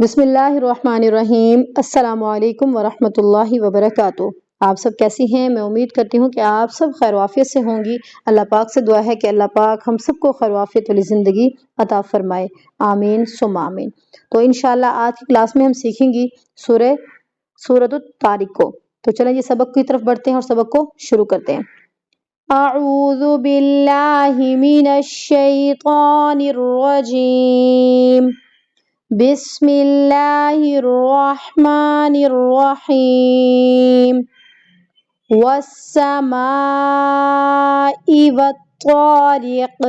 بسم اللہ الرحمن الرحیم۔ السلام علیکم ورحمۃ اللہ وبرکاتہ۔ آپ سب کیسی ہیں؟ میں امید کرتی ہوں کہ آپ سب خیر و عافیت سے ہوں گی۔ اللہ پاک سے دعا ہے کہ اللہ پاک ہم سب کو خیر و عافیت والی زندگی عطا فرمائے، آمین ثم آمین۔ تو انشاءاللہ آج کی کلاس میں ہم سیکھیں گی سورۃ الطارق کو۔ تو چلیں یہ سبق کی طرف بڑھتے ہیں اور سبق کو شروع کرتے ہیں۔ اعوذ باللہ من الشیطان الرجیم، بسم اللہ الرحمن الرحیم، والسماء والطارق،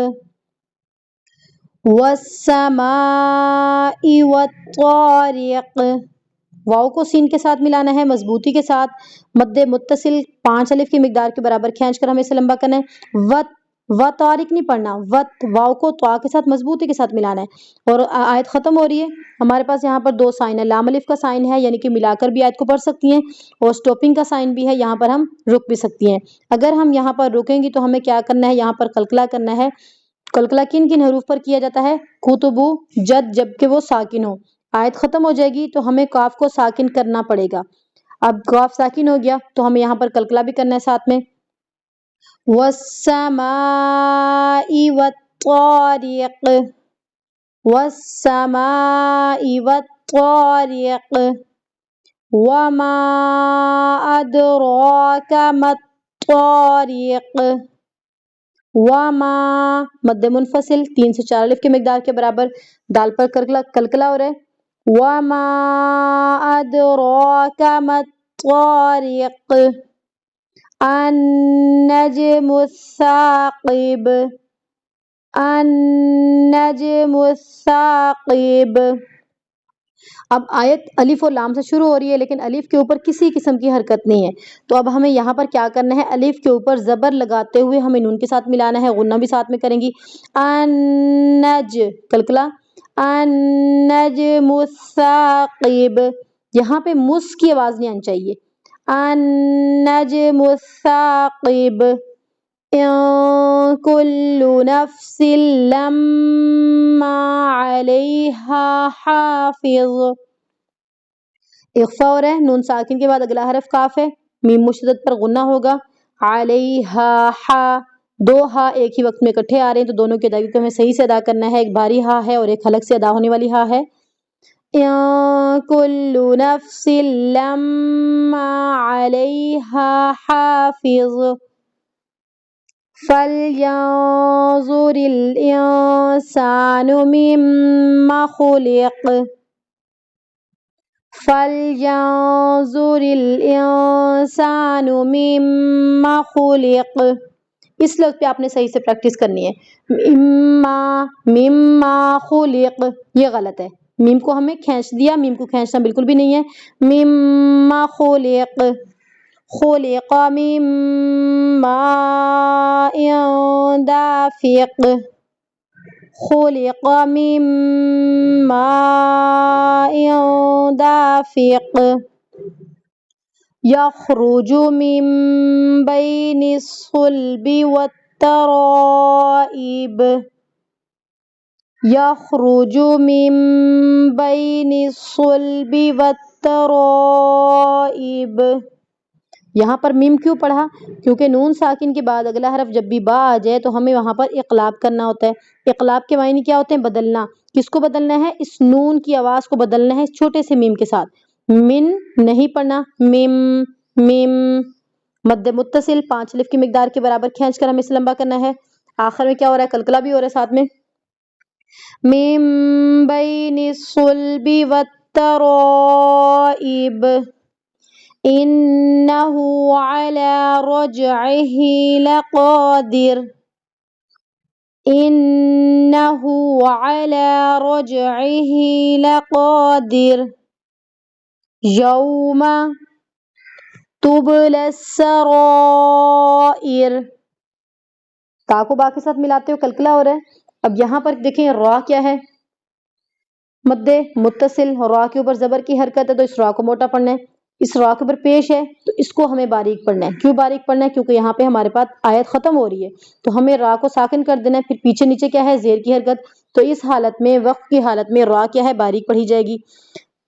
والسماء والطارق۔ واو کو سین کے ساتھ ملانا ہے، مضبوطی کے ساتھ، مد متصل 5 الف کی مقدار کے برابر کھینچ کر ہمیں اسے لمبا کرنا ہے۔ و طارق نہیں پڑھنا، واو کو طا کے ساتھ مضبوطی کے ساتھ ملانا ہے۔ اور آیت ختم ہو رہی ہے، ہمارے پاس یہاں پر 2 سائن ہے، لام الف کا سائن ہے یعنی کہ ملا کر بھی آیت کو پڑھ سکتی ہیں، اور سٹاپنگ کا سائن بھی ہے، یہاں پر ہم رک بھی سکتی ہیں۔ اگر ہم یہاں پر رکیں گی تو ہمیں کیا کرنا ہے، یہاں پر قلقلہ کرنا ہے۔ قلقلہ کن کن حروف پر کیا جاتا ہے؟ قطبو، جد، جبکہ وہ ساکن ہو۔ آیت ختم ہو جائے گی تو ہمیں کاف کو ساکن کرنا پڑے گا۔ اب کاف ساکن ہو گیا تو ہمیں یہاں پر قلقلہ بھی کرنا ہے ساتھ میں۔ والسماء والطارق، والسماء والطارق، وما أدراك ما الطارق، وما مد منفصل 3 سے 4 الف کے مقدار کے برابر، دال پر قلقلہ ہو رہا ہے۔ وما أدراك ما الطارق، النجم الثاقب، النجم الثاقب۔ اب آیت الف اور لام سے شروع ہو رہی ہے لیکن الف کے اوپر کسی قسم کی حرکت نہیں ہے، تو اب ہمیں یہاں پر کیا کرنا ہے، الف کے اوپر زبر لگاتے ہوئے ہمیں نون کے ساتھ ملانا ہے، غنہ بھی ساتھ میں کریں گی۔ النج قلقلہ، النجم الثاقب، یہاں پہ مس کی آواز نہیں آنی چاہیے۔ النجم الثاقب، كل نفس لما عليها حافظ۔ اخفا ہو رہا ہے، نون ساکن کے بعد اگلا حرف کاف ہے، میم مشدد پر غنہ ہوگا۔ علیہا ہا، 2 ہا ایک ہی وقت میں اکٹھے آ رہے ہیں تو دونوں کی ادائیگی کو ہمیں صحیح سے ادا کرنا ہے، ایک بھاری ہا ہے اور ایک حلق سے ادا ہونے والی ہا ہے۔ كل نفس لما عليها حافظ، فلينظر الإنسان مما خلق، فلينظر الإنسان مما خلق۔ اس لفظ پہ آپ نے صحیح سے پریکٹس کرنی ہے۔ مما خلق یہ غلط ہے، میم کو ہمیں کھینچ دیا، میم کو کھینچنا بالکل بھی نہیں ہے۔ مما خلق، خلق من ماء دافق، خلق من ماء دافق، يخرج من بين الصلب والترائب، يخرج من بين الصلب والترائب۔ یہاں پر میم کیوں پڑھا؟ کیونکہ نون ساکن کے بعد اگلا حرف جب بھی با آ جائے تو ہمیں وہاں پر اقلاب کرنا ہوتا ہے۔ اقلاب کے معنی کیا ہوتے ہیں؟ بدلنا۔ کس کو بدلنا ہے؟ اس نون کی آواز کو بدلنا ہے اس چھوٹے سے میم کے ساتھ۔ من نہیں پڑھنا، میم میم، مد متصل 5 الف کی مقدار کے برابر کھینچ کر ہمیں اسے لمبا کرنا ہے۔ آخر میں کیا ہو رہا ہے؟ قلقلہ بھی ہو رہا ہے ساتھ میں۔ من بین الصلب والترائب، إنه على رجعه لقادر، إنه على رجعه لقادر، يوم تبلى السرائر۔ تا کو با کے ساتھ ملاتے ہو قلقلہ ہو رہا ہے۔ اب یہاں پر دیکھیں را کیا ہے؟ مد متصل، را کے اوپر زبر کی حرکت ہے تو اس را کو موٹا پڑھنا ہے، اس را کے اوپر پیش ہے تو اس کو ہمیں باریک پڑھنا ہے۔ کیوں باریک پڑھنا ہے؟ کیونکہ یہاں پہ ہمارے پاس آیت ختم ہو رہی ہے تو ہمیں را کو ساکن کر دینا ہے، پھر پیچھے نیچے کیا ہے؟ زیر کی حرکت، تو اس حالت میں وقف کی حالت میں را کیا ہے؟ باریک پڑھی جائے گی۔